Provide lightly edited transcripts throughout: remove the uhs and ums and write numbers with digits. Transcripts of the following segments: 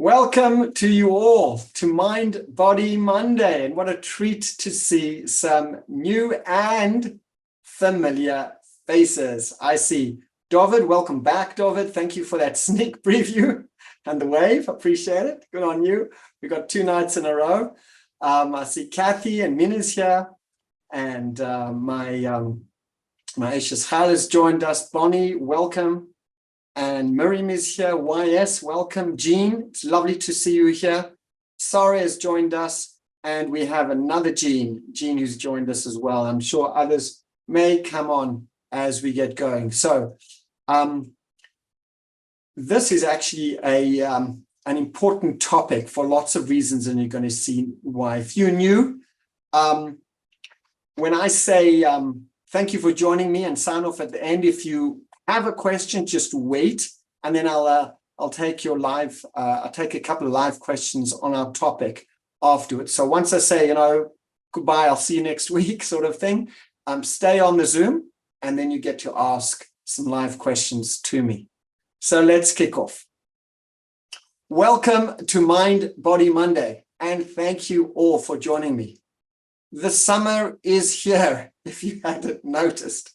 Welcome to you all to Mind Body Monday, and what a treat to see some new and familiar faces. I see David. Welcome back, David. Thank you for that sneak preview and the wave. Appreciate it. Good on you. We got 2 nights in a row. I see Kathy and Mina's here, and my Aisha's Hal has joined us. Bonnie, welcome. And Miriam is here. YS, welcome. Jean, it's lovely to see you here. Sarah has joined us. And we have another Jean who's joined us as well. I'm sure others may come on as we get going. So this is actually an important topic for lots of reasons, and you're going to see why. If you're new, when I say thank you for joining me and sign off at the end, if you have a question, just wait, and then I'll take your live. I'll take a couple of live questions on our topic afterwards. So once I say, goodbye, I'll see you next week, sort of thing. Stay on the Zoom, and then you get to ask some live questions to me. So let's kick off. Welcome to Mind Body Monday, and thank you all for joining me. The summer is here, if you hadn't noticed.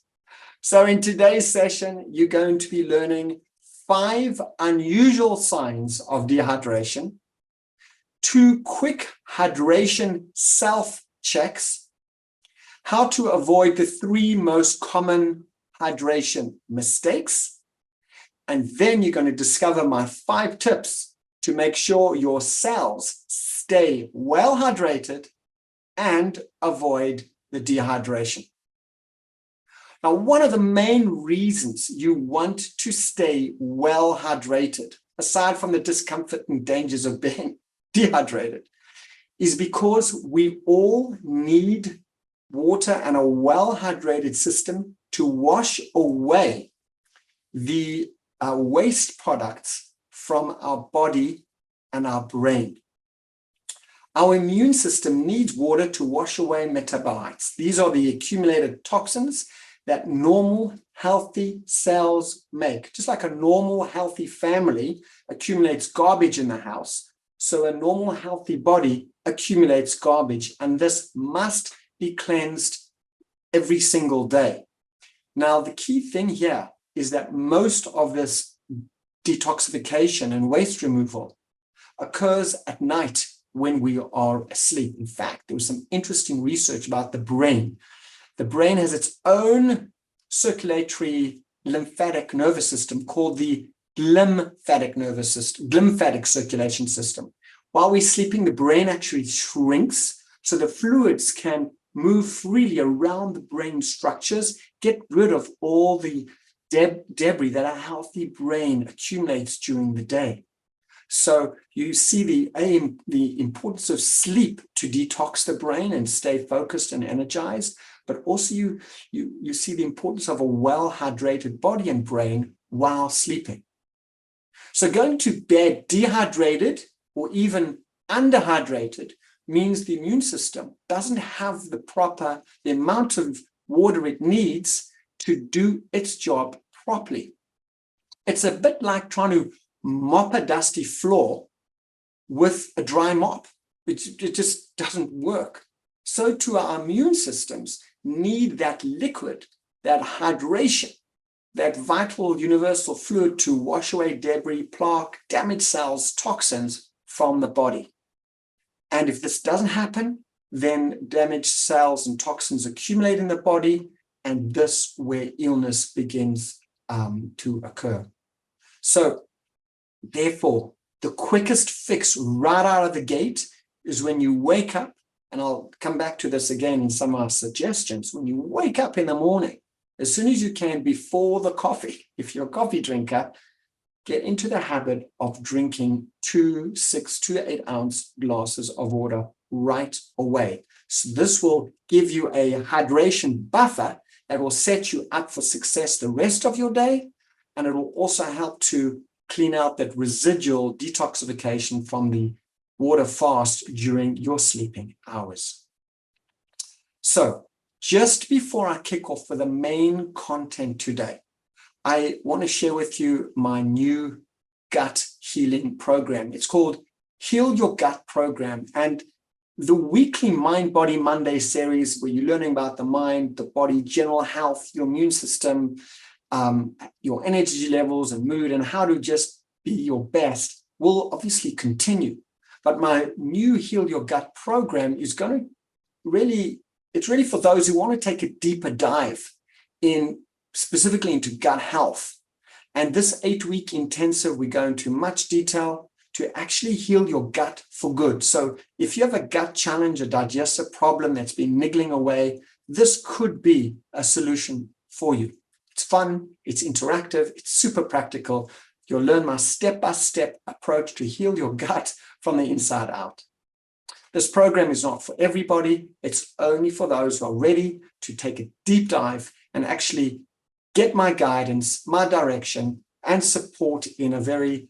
So in today's session, you're going to be learning 5 unusual signs of dehydration, 2 quick hydration self-checks, how to avoid the 3 most common hydration mistakes, and then you're going to discover my 5 tips to make sure your cells stay well hydrated and avoid the dehydration. Now, one of the main reasons you want to stay well hydrated, aside from the discomfort and dangers of being dehydrated, is because we all need water and a well-hydrated system to wash away the waste products from our body and our brain. Our immune system needs water to wash away metabolites. These are the accumulated toxins that normal, healthy cells make. Just like a normal, healthy family accumulates garbage in the house, so a normal, healthy body accumulates garbage, and this must be cleansed every single day. Now, the key thing here is that most of this detoxification and waste removal occurs at night when we are asleep. In fact, there was some interesting research about the brain. The brain has its own circulatory lymphatic nervous system called the glymphatic circulation system. While we're sleeping, the brain actually shrinks so the fluids can move freely around the brain structures, get rid of all the debris that a healthy brain accumulates during the day. So you see the importance of sleep to detox the brain and stay focused and energized, but also you see the importance of a well-hydrated body and brain while sleeping. So going to bed dehydrated or even underhydrated means the immune system doesn't have the amount of water it needs to do its job properly. It's a bit like trying to mop a dusty floor with a dry mop. It just doesn't work. So too our immune systems need that liquid, that hydration, that vital universal fluid to wash away debris, plaque, damaged cells, toxins from the body. And if this doesn't happen, then damaged cells and toxins accumulate in the body, and this where illness begins to occur. So therefore, the quickest fix right out of the gate is when you wake up, and I'll come back to this again in some of our suggestions. When you wake up in the morning, as soon as you can before the coffee, if you're a coffee drinker, get into the habit of drinking 2 6 to 8 ounce glasses of water right away. So this will give you a hydration buffer that will set you up for success the rest of your day, and it will also help to clean out that residual detoxification from the water fast during your sleeping hours. So just before I kick off with the main content today, I want to share with you my new gut healing program. It's called Heal Your Gut Program. And the weekly Mind Body Monday series, where you're learning about the mind, the body, general health, your immune system, your energy levels and mood, and how to just be your best, will obviously continue. But my new Heal Your Gut program is going to it's really for those who want to take a deeper dive specifically into gut health. And this 8-week intensive, we go into much detail to actually heal your gut for good. So if you have a gut challenge, a digestive problem that's been niggling away, this could be a solution for you. It's fun, it's interactive, it's super practical. You'll learn my step-by-step approach to heal your gut from the inside out. This program is not for everybody. It's only for those who are ready to take a deep dive and actually get my guidance, my direction, and support in a very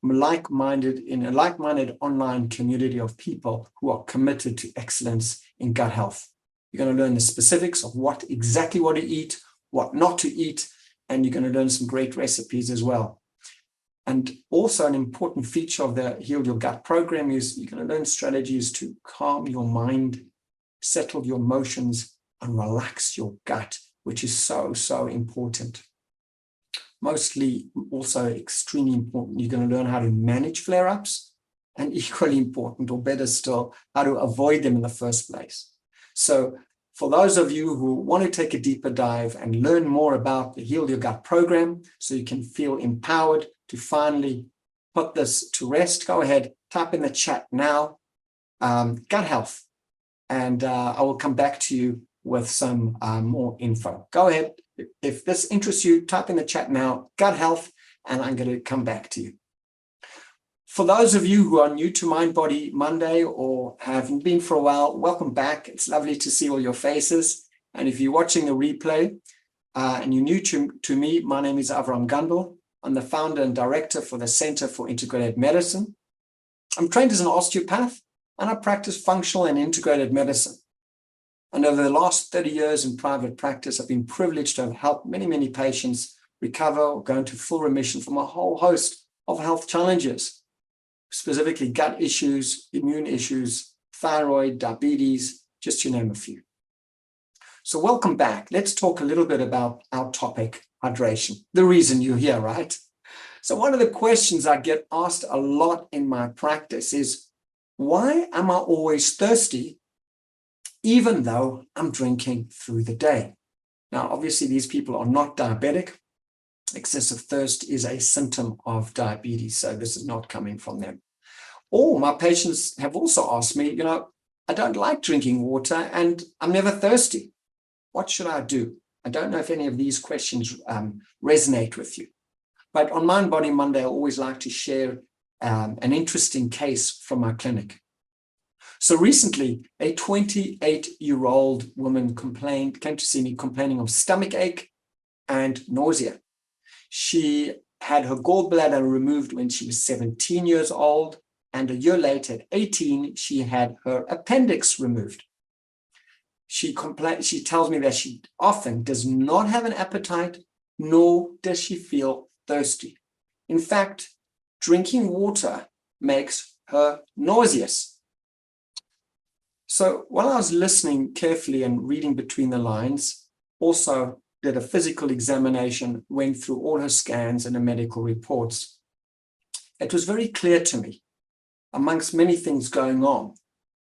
like-minded online community of people who are committed to excellence in gut health. You're going to learn the specifics of exactly what to eat, what not to eat, and you're going to learn some great recipes as well. And also an important feature of the Heal Your Gut program is you're going to learn strategies to calm your mind, settle your emotions, and relax your gut, which is so, so important. Mostly also extremely important, you're going to learn how to manage flare-ups, and equally important, or better still, how to avoid them in the first place. So for those of you who want to take a deeper dive and learn more about the Heal Your Gut program so you can feel empowered to finally put this to rest, go ahead, type in the chat now, gut health, and I will come back to you with some more info. Go ahead. If this interests you, type in the chat now, gut health, and I'm going to come back to you. For those of you who are new to Mind Body Monday or haven't been for a while, welcome back. It's lovely to see all your faces. And if you're watching a replay and you're new to me, my name is Avraham Gundle. I'm the founder and director for the Center for Integrated Medicine. I'm trained as an osteopath, and I practice functional and integrated medicine. And over the last 30 years in private practice, I've been privileged to have helped many, many patients recover or go into full remission from a whole host of health challenges, specifically gut issues, immune issues, thyroid, diabetes, just to name a few. So welcome back. Let's talk a little bit about our topic, hydration, the reason you're here, right? So one of the questions I get asked a lot in my practice is, why am I always thirsty even though I'm drinking through the day? Now, obviously, these people are not diabetic. Excessive thirst is a symptom of diabetes, so this is not coming from them. Or my patients have also asked me, I don't like drinking water and I'm never thirsty. What should I do? I don't know if any of these questions resonate with you. But on Mind Body Monday, I always like to share an interesting case from my clinic. So recently, a 28-year-old woman came to see me complaining of stomach ache and nausea. She had her gallbladder removed when she was 17 years old, and a year later, at 18, she had her appendix removed. She tells me that she often does not have an appetite, nor does she feel thirsty. In fact, drinking water makes her nauseous. So while I was listening carefully and reading between the lines, also did a physical examination, went through all her scans and her medical reports, it was very clear to me, amongst many things going on,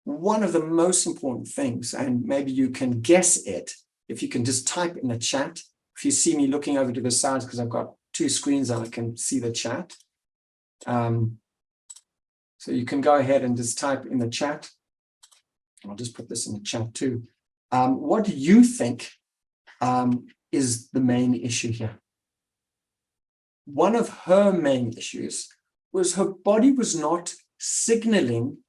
one of the most important things, and maybe you can guess it, if you can just type in the chat. If you see me looking over to the sides, because I've got two screens and I can see the chat. So you can go ahead and just type in the chat. I'll just put this in the chat too. What do you think is the main issue here? One of her main issues was her body was not signaling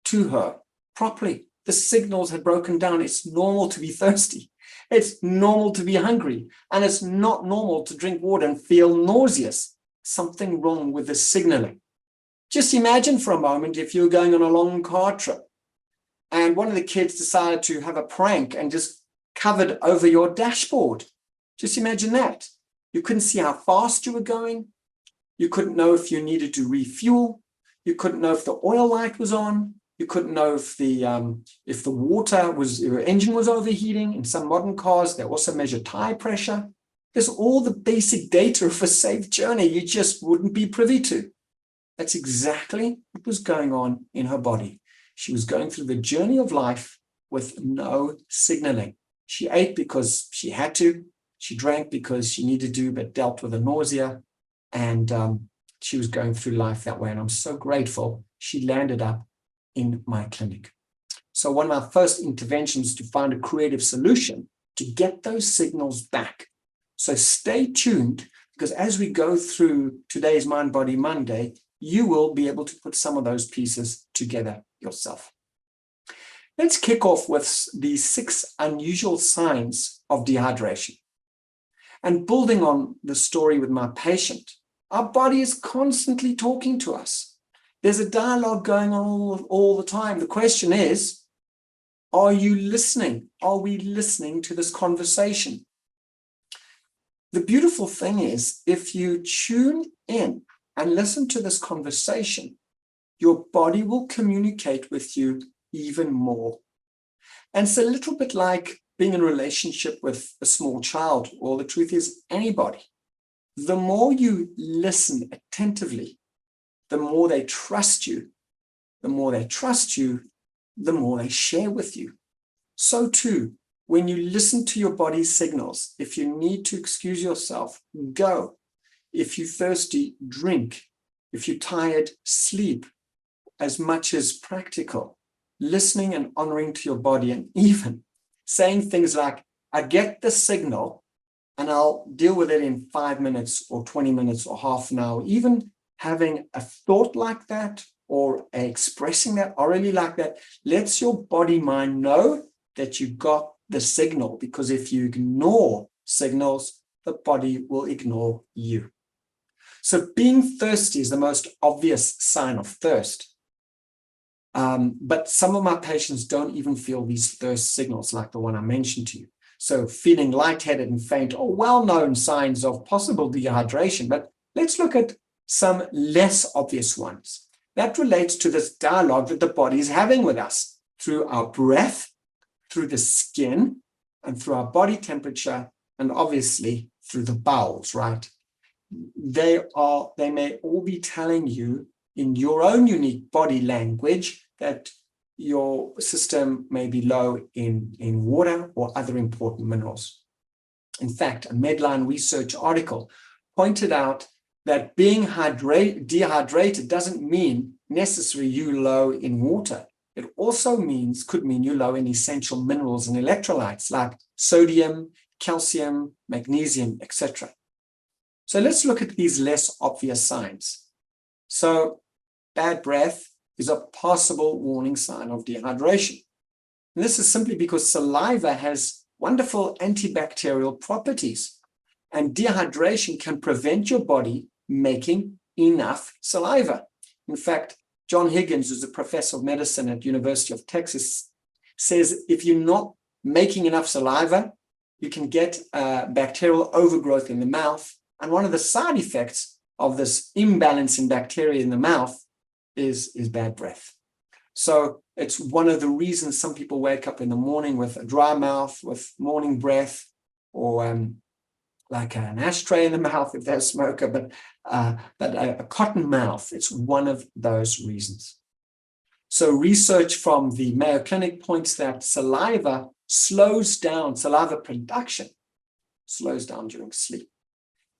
to her properly. The signals had broken down. It's normal to be thirsty. It's normal to be hungry. And it's not normal to drink water and feel nauseous. Something wrong with the signaling. Just imagine for a moment if you're going on a long car trip and one of the kids decided to have a prank and just covered over your dashboard. Just imagine that. You couldn't see how fast you were going. You couldn't know if you needed to refuel. You couldn't know if the oil light was on. You couldn't know if the water was, your engine was overheating. In some modern cars, they also measure tire pressure. There's all the basic data of a safe journey you just wouldn't be privy to. That's exactly what was going on in her body. She was going through the journey of life with no signaling. She ate because she had to. She drank because she needed to, but dealt with the nausea. And she was going through life that way. And I'm so grateful she landed up in my clinic. So one of my first interventions to find a creative solution to get those signals back. So stay tuned, because as we go through today's Mind Body Monday, you will be able to put some of those pieces together yourself. Let's kick off with the 6 unusual signs of dehydration. And building on the story with my patient, our body is constantly talking to us. There's a dialogue going on all the time. The question is, are you listening? Are we listening to this conversation? The beautiful thing is, if you tune in and listen to this conversation, your body will communicate with you even more. And it's a little bit like being in a relationship with a small child, or the truth is anybody. The more you listen attentively, the more they trust you. The more they trust you, the more they share with you. So too, when you listen to your body's signals, if you need to excuse yourself, go. If you're thirsty, drink. If you're tired, sleep, as much as practical. Listening and honoring to your body, and even saying things like, I get the signal and I'll deal with it in 5 minutes or 20 minutes or half an hour. Even having a thought like that, or expressing that orally like that, lets your body mind know that you got the signal, because if you ignore signals, the body will ignore you. So being thirsty is the most obvious sign of thirst. But some of my patients don't even feel these thirst signals like the one I mentioned to you. So feeling lightheaded and faint are well-known signs of possible dehydration, but let's look at some less obvious ones. That relates to this dialogue that the body is having with us through our breath, through the skin, and through our body temperature, and obviously through the bowels, right? They may all be telling you in your own unique body language that your system may be low in water or other important minerals. In fact, a Medline research article pointed out that being dehydrated doesn't mean necessarily you low in water. It also could mean you're low in essential minerals and electrolytes like sodium, calcium, magnesium, etc. So let's look at these less obvious signs. So bad breath is a possible warning sign of dehydration. And this is simply because saliva has wonderful antibacterial properties, and dehydration can prevent your body making enough saliva. In fact, John Higgins, who's a professor of medicine at University of Texas, says if you're not making enough saliva, you can get bacterial overgrowth in the mouth. And one of the side effects of this imbalance in bacteria in the mouth is bad breath. So it's one of the reasons some people wake up in the morning with a dry mouth, with morning breath, or like an ashtray in the mouth if they're a smoker, but a cotton mouth. It's one of those reasons. So research from the Mayo Clinic points that saliva production slows down during sleep.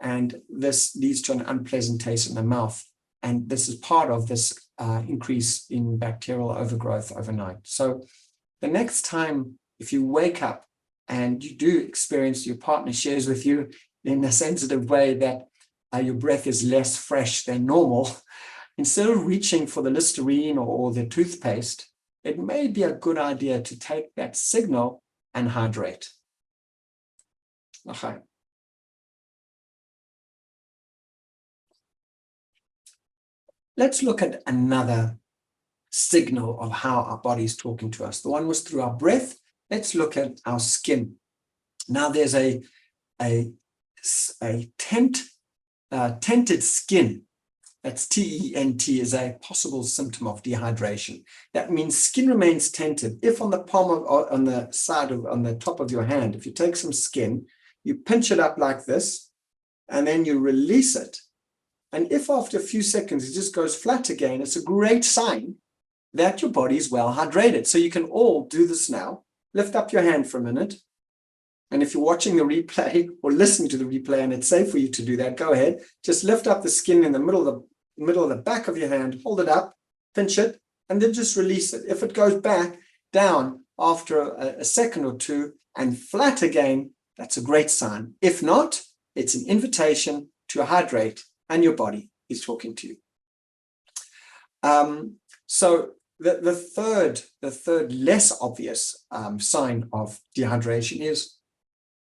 And this leads to an unpleasant taste in the mouth. And this is part of this increase in bacterial overgrowth overnight. So the next time, if you wake up and you do experience, your partner shares with you in a sensitive way that your breath is less fresh than normal, instead of reaching for the Listerine or the toothpaste, it may be a good idea to take that signal and hydrate. Okay. Let's look at another signal of how our body is talking to us. The one was through our breath. Let's look at our skin. Now there's a tinted skin that's T-E-N-T, is a possible symptom of dehydration. That means skin remains tented. If on the palm of, or on the side of, on the top of your hand, if you take some skin, you pinch it up like this, and then you release it. And if after a few seconds it just goes flat again, it's a great sign that your body is well hydrated. So you can all do this now. Lift up your hand for a minute. And if you're watching the replay or listening to the replay and it's safe for you to do that, go ahead. Just lift up the skin in the middle of the back of your hand, hold it up, pinch it, and then just release it. If it goes back down after a second or two and flat again, that's a great sign. If not, it's an invitation to hydrate and your body is talking to you. So the third less obvious sign of dehydration is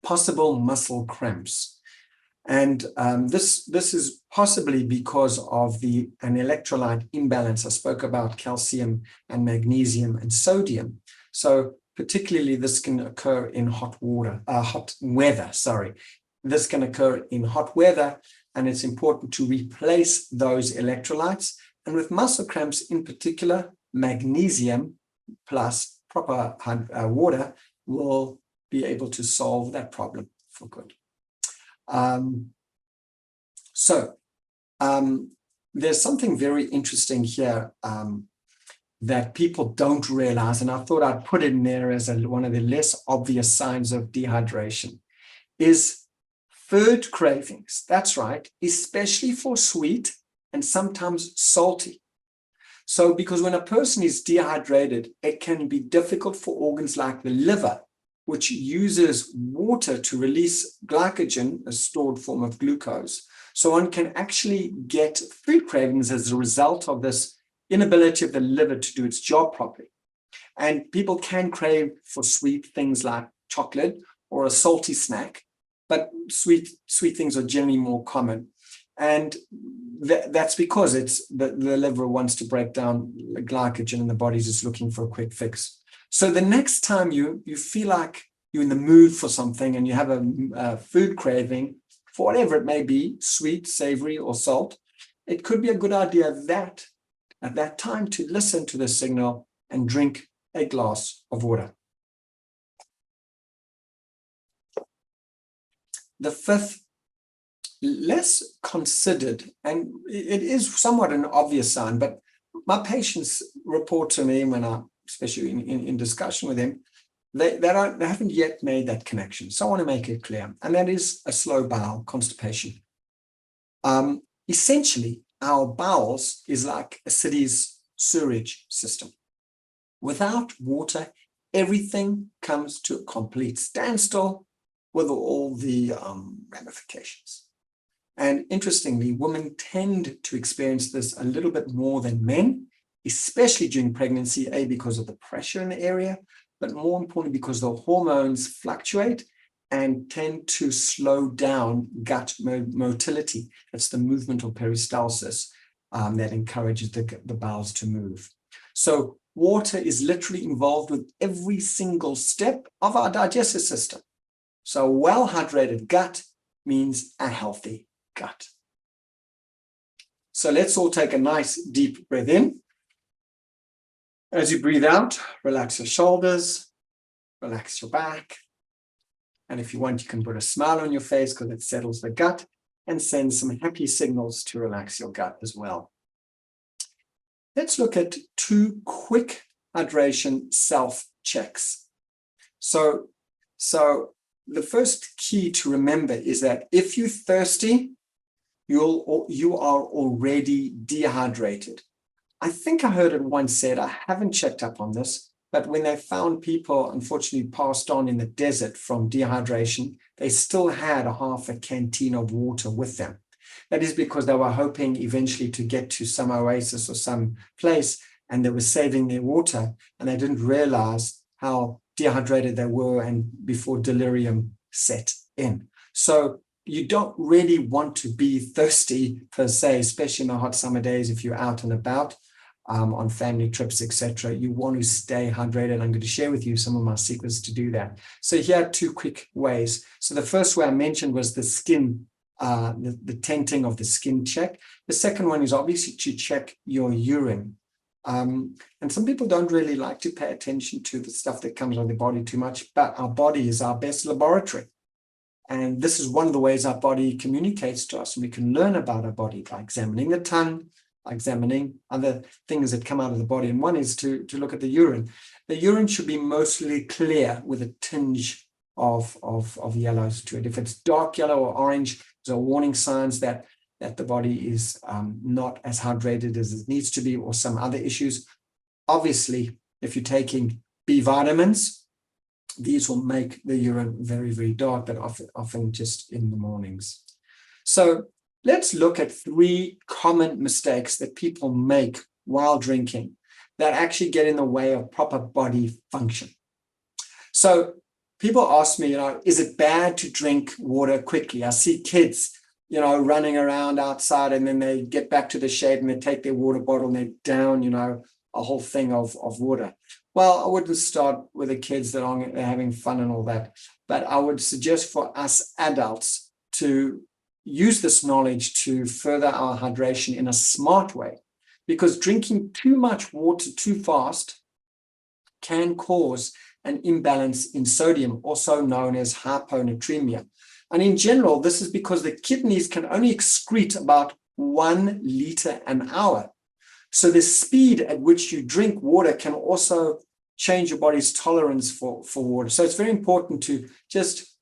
possible muscle cramps. And this is possibly because of an electrolyte imbalance. I spoke about calcium and magnesium and sodium. So particularly this can occur in hot weather. This can occur in hot weather, and it's important to replace those electrolytes. And with muscle cramps in particular, magnesium plus proper water will be able to solve that problem for good. There's something very interesting here that people don't realize, and I thought I'd put it in there as one of the less obvious signs of dehydration, is food cravings. That's right, especially for sweet and sometimes salty. So because when a person is dehydrated, it can be difficult for organs like the liver, which uses water to release glycogen, a stored form of glucose. So one can actually get food cravings as a result of this inability of the liver to do its job properly. And people can crave for sweet things like chocolate or a salty snack, but sweet things are generally more common. And that's because it's the liver wants to break down glycogen and the body's just looking for a quick fix. So the next time you feel like you're in the mood for something and you have a food craving, for whatever it may be, sweet, savory, or salt, it could be a good idea that at that time to listen to the signal and drink a glass of water. The fifth, less considered, and it is somewhat an obvious sign, but my patients report to me when especially in discussion with them, they haven't yet made that connection. So I want to make it clear, and that is a slow bowel, constipation. Essentially, our bowels is like a city's sewage system. Without water, everything comes to a complete standstill with all the ramifications. And interestingly, women tend to experience this a little bit more than men, especially during pregnancy, because of the pressure in the area, but more importantly, because the hormones fluctuate and tend to slow down gut motility. That's the movement of peristalsis that encourages the bowels to move. So water is literally involved with every single step of our digestive system. So a well-hydrated gut means a healthy gut. So let's all take a nice deep breath in. As you breathe out, relax your shoulders, relax your back. And if you want, you can put a smile on your face because it settles the gut and sends some happy signals to relax your gut as well. Let's look at 2 quick hydration self-checks. So the first key to remember is that if you're thirsty, you are already dehydrated. I think I heard it once said, I haven't checked up on this, but when they found people unfortunately passed on in the desert from dehydration, they still had a half a canteen of water with them. That is because they were hoping eventually to get to some oasis or some place, and they were saving their water, and they didn't realize how dehydrated they were and before delirium set in. So you don't really want to be thirsty per se, especially in the hot summer days if you're out and about on family trips, etc. You want to stay hydrated. I'm going to share with you some of my secrets to do that. So here are 2 quick ways. So the first way I mentioned was the skin the tenting of the skin check. The second one is obviously to check your urine. And some people don't really like to pay attention to the stuff that comes out of the body too much, but our body is our best laboratory. And this is one of the ways our body communicates to us. And we can learn about our body by examining the tongue, by examining other things that come out of the body. And one is to look at the urine. The urine should be mostly clear with a tinge of yellows to it. If it's dark yellow or orange, those are warning signs that the body is not as hydrated as it needs to be, or some other issues. Obviously, if you're taking B vitamins, these will make the urine very, very dark, but often just in the mornings. So let's look at 3 common mistakes that people make while drinking that actually get in the way of proper body function. So people ask me, is it bad to drink water quickly? I see kids, running around outside, and then they get back to the shade and they take their water bottle and they down, a whole thing of water. Well, I wouldn't start with the kids that are having fun and all that, but I would suggest for us adults to use this knowledge to further our hydration in a smart way, because drinking too much water too fast can cause an imbalance in sodium, also known as hyponatremia. And in general, this is because the kidneys can only excrete about 1 liter an hour. So the speed at which you drink water can also change your body's tolerance for water. So it's very important to just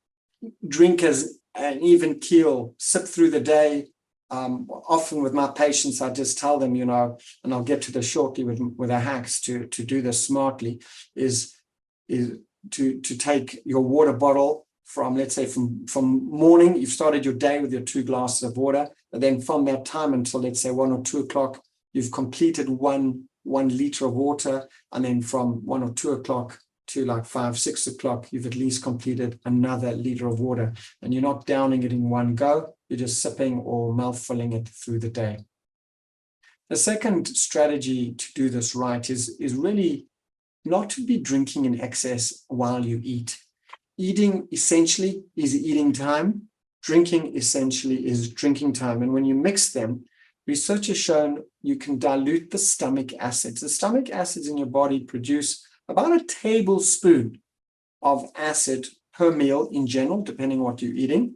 drink as an even keel, sip through the day. Often with my patients, I just tell them, and I'll get to this shortly with our hacks to do this smartly, is to take your water bottle from, let's say, from morning, you've started your day with your 2 glasses of water, and then from that time until, let's say, 1 or 2 o'clock, you've completed one liter of water, and then from 1 or 2 o'clock to like 5, 6 o'clock, you've at least completed another liter of water, and you're not downing it in one go, you're just sipping or mouth-filling it through the day. The second strategy to do this right is really not to be drinking in excess while you eat. Eating essentially is eating time. Drinking essentially is drinking time. And when you mix them, research has shown you can dilute the stomach acids. The stomach acids in your body produce about a tablespoon of acid per meal in general, depending on what you're eating.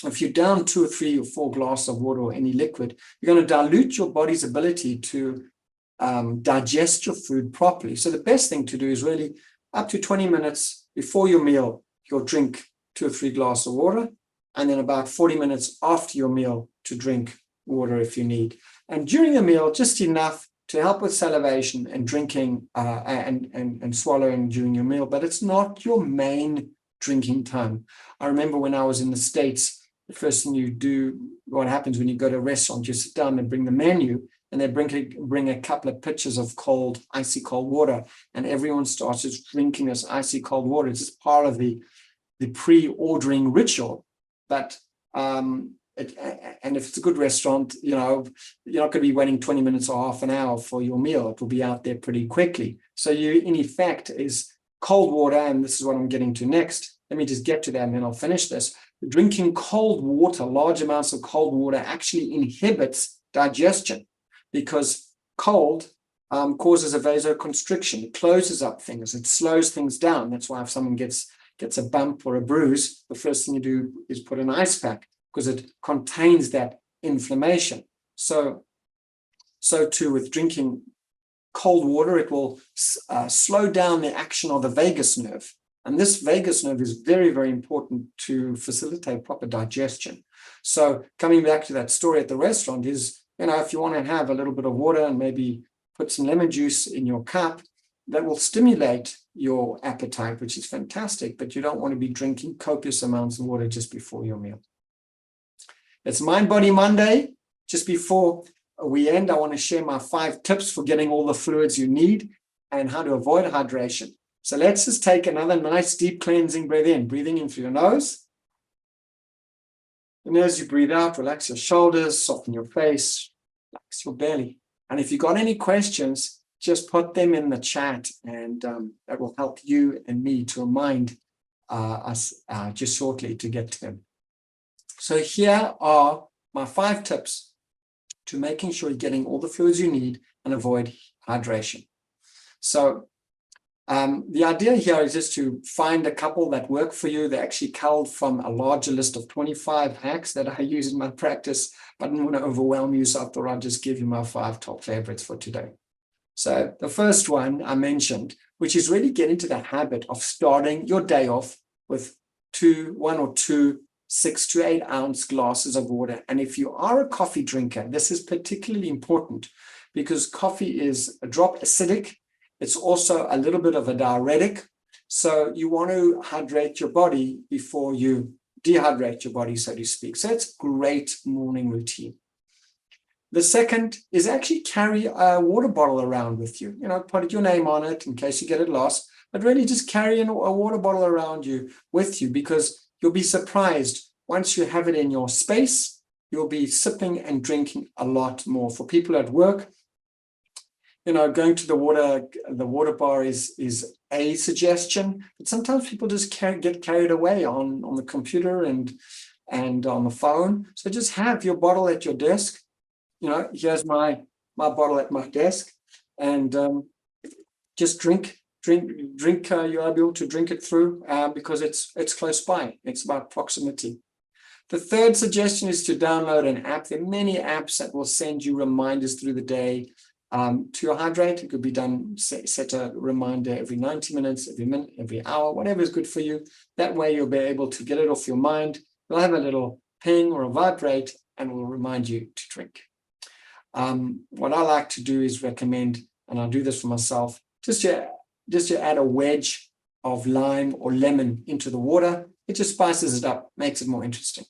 If you're down 2 or 3 or 4 glasses of water or any liquid, you're going to dilute your body's ability to digest your food properly. So the best thing to do is really up to 20 minutes before your meal, you'll drink 2 or 3 glasses of water, and then about 40 minutes after your meal to drink water if you need. And during the meal, just enough to help with salivation and drinking and swallowing during your meal, but it's not your main drinking time. I remember when I was in the States, the first thing you do, what happens when you go to a restaurant, you sit down and bring the menu, and they bring a couple of pitchers of icy cold water, and everyone starts just drinking this icy cold water. It's just part of the pre-ordering ritual. But and if it's a good restaurant, you're not going to be waiting 20 minutes or half an hour for your meal. It will be out there pretty quickly. So you, in effect, is cold water, and this is what I'm getting to next. Let me just get to that, and then I'll finish this. Drinking cold water, large amounts of cold water, actually inhibits digestion, because cold causes a vasoconstriction. It closes up things. It slows things down. That's why if someone gets a bump or a bruise, the first thing you do is put an ice pack, because it contains that inflammation. So too with drinking cold water, it will slow down the action of the vagus nerve. And this vagus nerve is very, very important to facilitate proper digestion. So coming back to that story at the restaurant is, if you want to have a little bit of water and maybe put some lemon juice in your cup, that will stimulate your appetite, which is fantastic, but you don't want to be drinking copious amounts of water just before your meal. It's Mind Body Monday. Just before we end, I want to share my 5 tips for getting all the fluids you need and how to avoid hydration. So let's just take another nice deep cleansing breath in, breathing in through your nose. And as you breathe out, relax your shoulders, soften your face, relax your belly. And if you've got any questions, just put them in the chat, and that will help you and me to remind us just shortly to get to them. So here are my 5 tips to making sure you're getting all the fluids you need and avoid hydration. So the idea here is just to find a couple that work for you. They're actually culled from a larger list of 25 hacks that I use in my practice, but I didn't want to overwhelm you, so I thought I'd just give you my 5 top favorites for today. So the first one I mentioned, which is really get into the habit of starting your day off with 1 or 2 6 to 8 ounce glasses of water. And if you are a coffee drinker, this is particularly important because coffee is a drop acidic. It's also a little bit of a diuretic. So you want to hydrate your body before you dehydrate your body, so to speak. So it's a great morning routine. The second is actually carry a water bottle around with you. Put your name on it in case you get it lost, but really just carry a water bottle around you with you, because you'll be surprised once you have it in your space, you'll be sipping and drinking a lot more. For people at work, going to the water bar is a suggestion, but sometimes people just get carried away on the computer and on the phone. So just have your bottle at your desk. Here's my bottle at my desk, and just drink. You'll be able to drink it through because it's close by. It's about proximity. The third suggestion is to download an app. There are many apps that will send you reminders through the day to hydrate. It could be done, set a reminder every 90 minutes, every minute, every hour, whatever is good for you. That way you'll be able to get it off your mind. You'll have a little ping or a vibrate and it will remind you to drink. What I like to do is recommend, and I'll do this for myself, just to add a wedge of lime or lemon into the water. It just spices it up, makes it more interesting.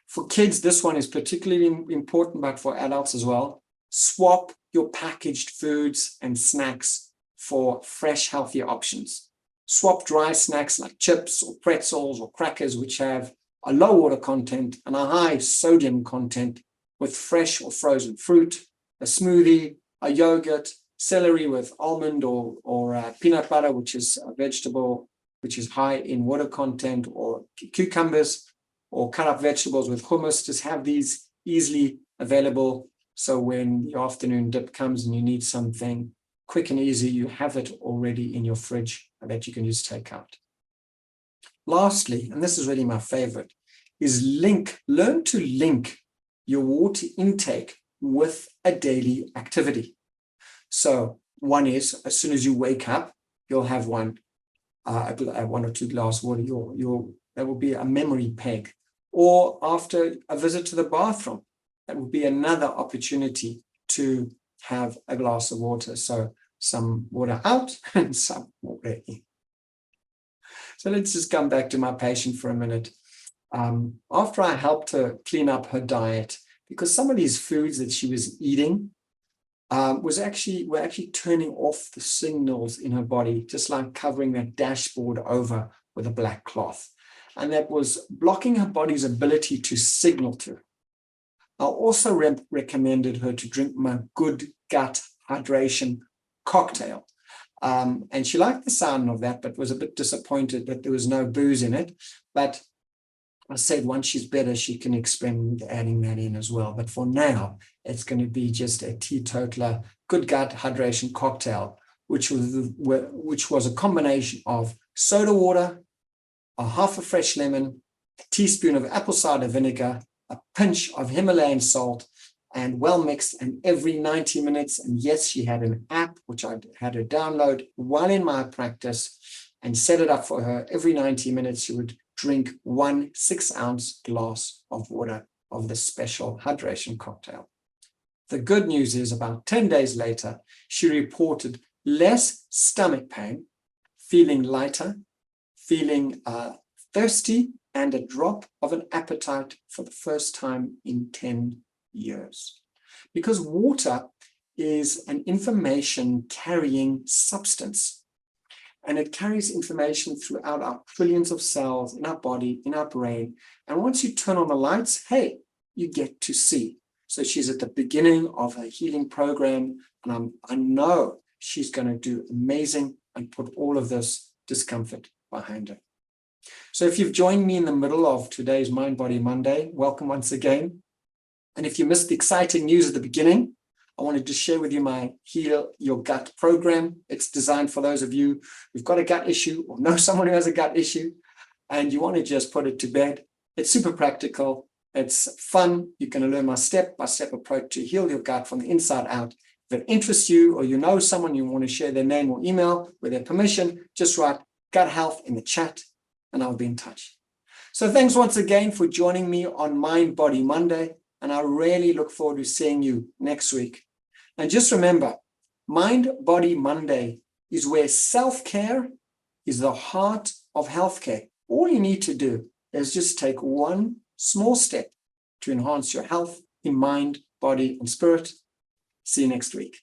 For kids, this one is particularly important, but for adults as well. Swap your packaged foods and snacks for fresh, healthy options. Swap dry snacks like chips or pretzels or crackers, which have a low water content and a high sodium content, with fresh or frozen fruit, a smoothie, a yogurt, celery with almond or peanut butter, which is a vegetable which is high in water content, or cucumbers, or cut up vegetables with hummus. Just have these easily available. So when the afternoon dip comes and you need something quick and easy, you have it already in your fridge that you can just take out. Lastly, and this is really my favorite, is learn to link your water intake with a daily activity. So one is, as soon as you wake up, you'll have one or 2 glasses of water. That will be a memory peg. Or after a visit to the bathroom, that would be another opportunity to have a glass of water. So some water out and some water in. So let's just come back to my patient for a minute. After I helped her clean up her diet, because some of these foods that she was eating were actually turning off the signals in her body, just like covering that dashboard over with a black cloth. And that was blocking her body's ability to signal to her. I also recommended her to drink my Good Gut Hydration cocktail. And she liked the sound of that, but was a bit disappointed that there was no booze in it. But I said once she's better, she can experiment with adding that in as well. But for now, it's going to be just a teetotaler Good Gut Hydration cocktail, which was a combination of soda water, a half a fresh lemon, a teaspoon of apple cider vinegar, a pinch of Himalayan salt, and well mixed. And every 90 minutes, and yes, she had an app which I had her download while in my practice and set it up for her. Every 90 minutes, she would drink 1 6-ounce glass of water of this special hydration cocktail. The good news is about 10 days later, she reported less stomach pain, feeling lighter, feeling thirsty, and a drop of an appetite for the first time in 10 years. Because water is an information carrying substance, and it carries information throughout our trillions of cells in our body, in our brain. And once you turn on the lights, hey, you get to see. So she's at the beginning of her healing program, and I know she's going to do amazing and put all of this discomfort behind her. So if you've joined me in the middle of today's Mind Body Monday, welcome once again. And if you missed the exciting news at the beginning, I wanted to share with you my Heal Your Gut program. It's designed for those of you who've got a gut issue or know someone who has a gut issue and you want to just put it to bed. It's super practical. It's fun. You're going to learn my step-by-step approach to heal your gut from the inside out. If it interests you or you know someone you want to share their name or email with their permission, just write gut health in the chat and I'll be in touch. So thanks once again for joining me on Mind Body Monday. And I really look forward to seeing you next week. And just remember, Mind Body Monday is where self-care is the heart of healthcare. All you need to do is just take one small step to enhance your health in mind, body, and spirit. See you next week.